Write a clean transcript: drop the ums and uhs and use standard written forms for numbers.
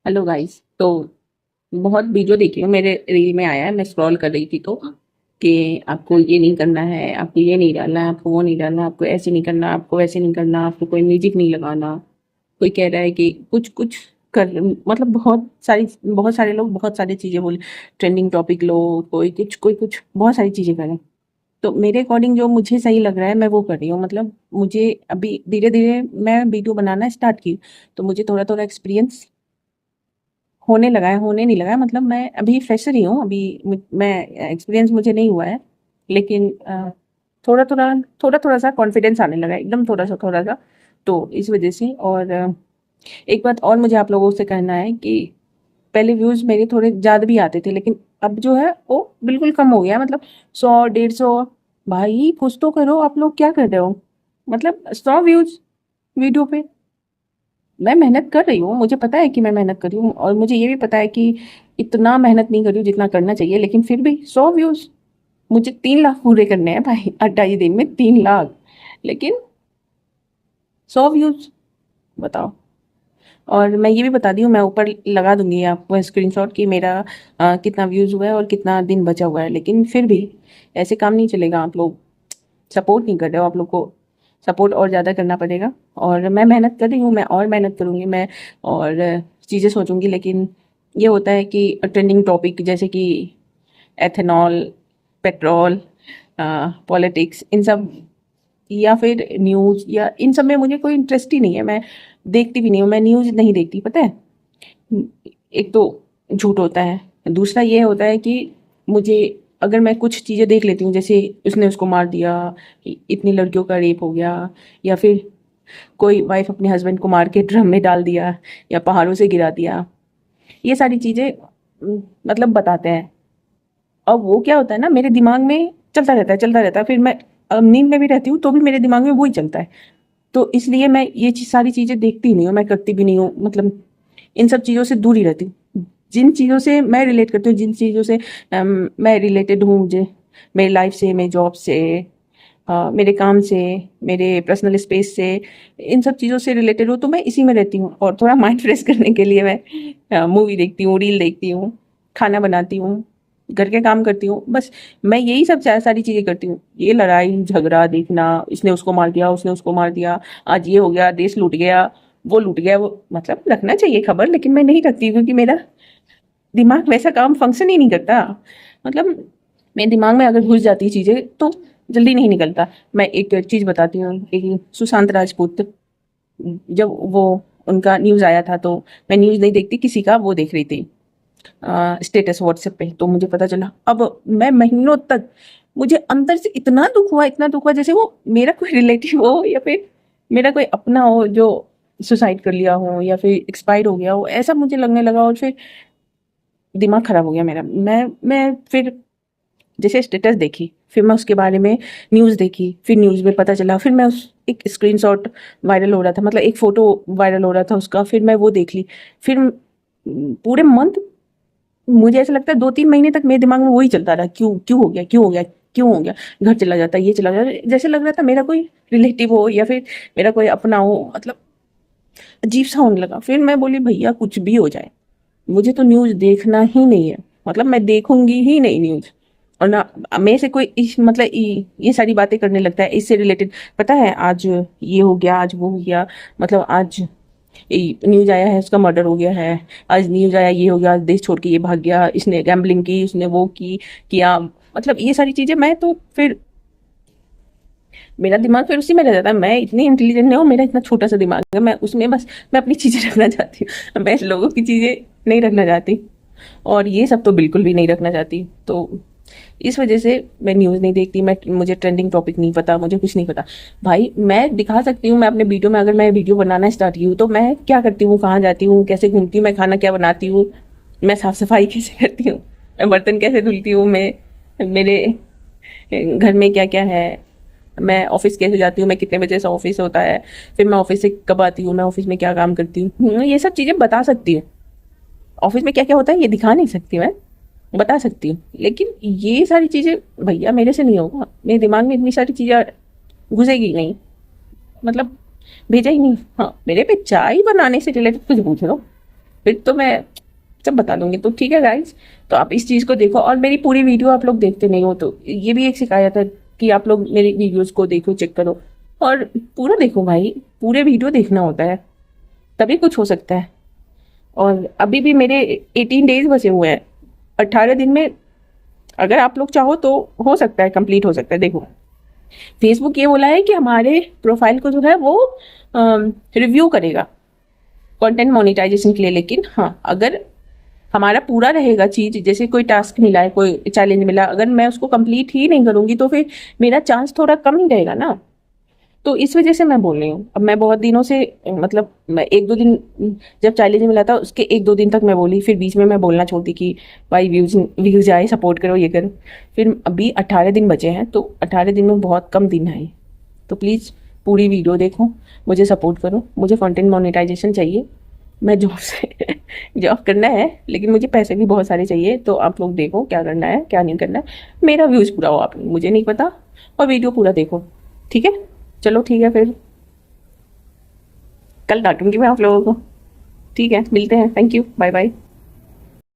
Hello guys. तो बहुत video देखी हूँ, मेरे रील में आया है, मैं स्क्रॉल कर रही थी तो कि आपको ये नहीं करना है, आपको ये नहीं डालना है, आपको वो नहीं डालना, आपको ऐसे नहीं करना, आपको वैसे नहीं करना, आपको कोई म्यूजिक नहीं लगाना। कोई कह रहा है कि कुछ कुछ कर, मतलब बहुत सारे लोग बहुत सारी चीजें बोले। ट्रेंडिंग टॉपिक लो, कोई कुछ बहुत सारी चीजें करें। तो मेरे अकॉर्डिंग जो मुझे सही लग रहा है मैं वो कर रही हूँ। मतलब मुझे अभी धीरे धीरे मैं वीडियो बनाना स्टार्ट की, तो मुझे थोड़ा थोड़ा एक्सपीरियंस होने लगा है, होने नहीं लगा है। मतलब मैं अभी फ्रेशर ही हूँ, अभी मैं एक्सपीरियंस मुझे नहीं हुआ है। लेकिन थोड़ा थोड़ा थोड़ा थोड़ा सा कॉन्फिडेंस आने लगा है, एकदम थोड़ा सा। तो इस वजह से। और एक बात और मुझे आप लोगों से कहना है कि पहले व्यूज मेरे थोड़े ज़्यादा भी आते थे, लेकिन अब जो है वो बिल्कुल कम हो गया है। मतलब 100 150। भाई कुछ तो करो, आप लोग क्या कर रहे हो? मतलब 100 व्यूज वीडियो पे। मैं मेहनत कर रही हूँ, मुझे पता है कि मैं मेहनत कर रही हूँ, और मुझे ये भी पता है कि इतना मेहनत नहीं कर रही हूँ जितना करना चाहिए, लेकिन फिर भी 100 व्यूज। मुझे 3 लाख पूरे करने हैं भाई, 28 दिन में 3 लाख। लेकिन 100 व्यूज, बताओ। और मैं ये भी बता दी हूँ, मैं ऊपर लगा दूंगी आपको स्क्रीनशॉट कि मेरा कितना व्यूज हुआ है और कितना दिन बचा हुआ है। लेकिन फिर भी ऐसे काम नहीं चलेगा। आप लोग सपोर्ट नहीं कर रहे हो, आप लोग को सपोर्ट और ज़्यादा करना पड़ेगा। और मैं मेहनत कर रही हूँ, मैं और मेहनत करूँगी मैं, और चीज़ें सोचूंगी। लेकिन ये होता है कि ट्रेंडिंग टॉपिक जैसे कि एथेनॉल, पेट्रोल, पॉलिटिक्स, इन सब, या फिर न्यूज़, या इन सब में मुझे कोई इंटरेस्ट ही नहीं है। मैं देखती भी नहीं हूँ, मैं न्यूज़ नहीं देखती, पता है। एक तो झूठ होता है, दूसरा ये होता है कि मुझे, अगर मैं कुछ चीज़ें देख लेती हूँ, जैसे उसने उसको मार दिया, इतनी लड़कियों का रेप हो गया, या फिर कोई वाइफ अपने हस्बैंड को मार के ड्रम में डाल दिया, या पहाड़ों से गिरा दिया, ये सारी चीज़ें मतलब बताते हैं। अब वो क्या होता है ना, मेरे दिमाग में चलता रहता है। फिर मैं नींद में भी रहती हूँ तो भी मेरे दिमाग में वही चलता है। तो इसलिए मैं ये सारी चीज़ें देखती ही नहीं हूँ, मैं करती भी नहीं हूँ। मतलब इन सब चीज़ों से दूर ही रहती हूँ। जिन चीज़ों से मैं रिलेट करती हूँ, जिन चीज़ों से मैं रिलेटेड हूँ, मुझे मेरी लाइफ से, मेरी जॉब से, मेरे काम से, मेरे पर्सनल स्पेस से, इन सब चीज़ों से रिलेटेड हूँ, तो मैं इसी में रहती हूँ। और थोड़ा माइंड फ्रेश करने के लिए मैं मूवी देखती हूँ, रील देखती हूँ, खाना बनाती हूँ, घर के काम करती हूँ, बस। मैं यही सब सारी चीज़ें करती हूँ। ये लड़ाई झगड़ा देखना, इसने उसको मार दिया, उसने उसको मार दिया, आज ये हो गया, देश लूट गया, वो लूट गया, वो मतलब रखना चाहिए खबर, लेकिन मैं नहीं रखती क्योंकि मेरा दिमाग वैसा काम फंक्शन ही नहीं करता। मतलब मेरे दिमाग में अगर घुस जाती चीज़ें तो जल्दी नहीं निकलता। मैं एक चीज़ बताती हूँ। एक सुशांत राजपूत, जब वो उनका न्यूज़ आया था, तो मैं न्यूज़ नहीं देखती, किसी का वो देख रही थी स्टेटस व्हाट्सएप पे, तो मुझे पता चला। अब मैं महीनों तक, मुझे अंदर से इतना दुख हुआ, इतना दुख हुआ, जैसे वो मेरा कोई रिलेटिव हो या फिर मेरा कोई अपना हो जो सुसाइड कर लिया हो या फिर एक्सपायर हो गया हो, ऐसा मुझे लगने लगा। और फिर दिमाग खराब हो गया मेरा। मैं फिर जैसे स्टेटस देखी, फिर मैं उसके बारे में न्यूज़ देखी, फिर न्यूज़ में पता चला, फिर मैं उस एक स्क्रीनशॉट वायरल हो रहा था, मतलब एक फ़ोटो वायरल हो रहा था उसका, फिर मैं वो देख ली। फिर पूरे मंथ, मुझे ऐसा लगता है 2 3 महीने तक मेरे दिमाग में वही चलता रहा, क्यों क्यों हो गया, क्यों हो गया, क्यों हो गया। घर चला जाता, ये चला जाता, जैसे लग रहा था मेरा कोई रिलेटिव हो या फिर मेरा कोई अपना हो। मतलब अजीब सा होने लगा। फिर मैं बोली भैया कुछ भी हो जाए, मुझे तो न्यूज़ देखना ही नहीं है। मतलब मैं देखूंगी ही नहीं न्यूज़। और ना मेरे से कोई मतलब ये सारी बातें करने लगता है इससे रिलेटेड। पता है आज ये हो गया, आज वो हो गया, मतलब आज न्यूज आया है उसका मर्डर हो गया है, आज न्यूज आया ये हो गया, आज देश छोड़ के ये भाग गया, इसने गैम्बलिंग की, इसने वो की किया। मतलब ये सारी चीजें, मैं तो फिर मेरा दिमाग फिर उसी में रह जाता है। मैं इतनी इंटेलिजेंट नहीं हूँ, मेरा इतना छोटा सा दिमाग है, मैं उसमें बस मैं अपनी चीजें रखना चाहती हूँ, मैं लोगों की चीजें नहीं रखना चाहती। और ये सब तो बिल्कुल भी नहीं रखना चाहती। तो इस वजह से मैं न्यूज़ नहीं देखती। मैं मुझे ट्रेंडिंग टॉपिक नहीं पता, मुझे कुछ नहीं पता। भाई मैं दिखा सकती हूँ, मैं अपने वीडियो में, अगर मैं वीडियो बनाना स्टार्ट की हूँ तो मैं क्या करती हूँ, कहाँ जाती हूँ, कैसे घूमती हूँ, मैं खाना क्या बनाती हूँ, मैं साफ सफाई कैसे करती हूँ, मैं बर्तन कैसे धुलती हूँ, मैं मेरे घर में क्या क्या है, मैं ऑफिस कैसे जाती हूँ, मैं कितने बजे से ऑफिस होता है, फिर मैं ऑफिस से कब आती हूँ, मैं ऑफिस में क्या काम करती हूँ, ये सब चीज़ें बता सकती हूँ। ऑफिस में क्या क्या होता है ये दिखा नहीं सकती मैं, बता सकती हूँ। लेकिन ये सारी चीज़ें भैया मेरे से नहीं होगा, मेरे दिमाग में इतनी सारी चीज़ें घुसेगी नहीं। मतलब भेजा ही नहीं। हाँ, मेरे पे चाय बनाने से रिलेटेड कुछ पूछ लो, फिर तो मैं सब बता दूंगी। तो ठीक है गाइज, तो आप इस चीज़ को देखो, और मेरी पूरी वीडियो आप लोग देखते नहीं हो, तो ये भी एक शिकायत है कि आप लोग मेरी वीडियोस को देखो, चेक करो और पूरा देखो भाई, पूरे वीडियो देखना होता है तभी कुछ हो सकता है। और अभी भी मेरे 18 डेज बचे हुए हैं, 18 दिन में अगर आप लोग चाहो तो हो सकता है, कंप्लीट हो सकता है। देखो फेसबुक ये बोला है कि हमारे प्रोफाइल को जो है वो रिव्यू करेगा कंटेंट मोनेटाइजेशन के लिए, लेकिन हाँ अगर हमारा पूरा रहेगा चीज, जैसे कोई टास्क मिला है, कोई चैलेंज मिला, अगर मैं उसको कंप्लीट ही नहीं करूंगी तो फिर मेरा चांस थोड़ा कम ही रहेगा ना। तो इस वजह से मैं बोल रही हूँ। अब मैं बहुत दिनों से, मतलब मैं 1-2 दिन, जब चैलेंज मिला था उसके 1-2 दिन तक मैं बोली, फिर बीच में मैं बोलना छोड़ दी कि भाई व्यूज व्यूज आए, सपोर्ट करो, ये करो। फिर अभी 18 दिन बचे हैं, तो 18 दिन में बहुत कम दिन है, तो प्लीज़ पूरी वीडियो देखो, मुझे सपोर्ट करो, मुझे कंटेंट मोनेटाइजेशन चाहिए। मैं जॉब से जॉब करना है, लेकिन मुझे पैसे भी बहुत सारे चाहिए, तो आप लोग देखो क्या करना है क्या नहीं करना है, मेरा व्यूज़ पूरा हो, आप मुझे नहीं पता, और वीडियो पूरा देखो, ठीक है। चलो ठीक है, फिर कल डांटूंगी मैं आप लोगों को। ठीक है, मिलते हैं, थैंक यू, बाय बाय।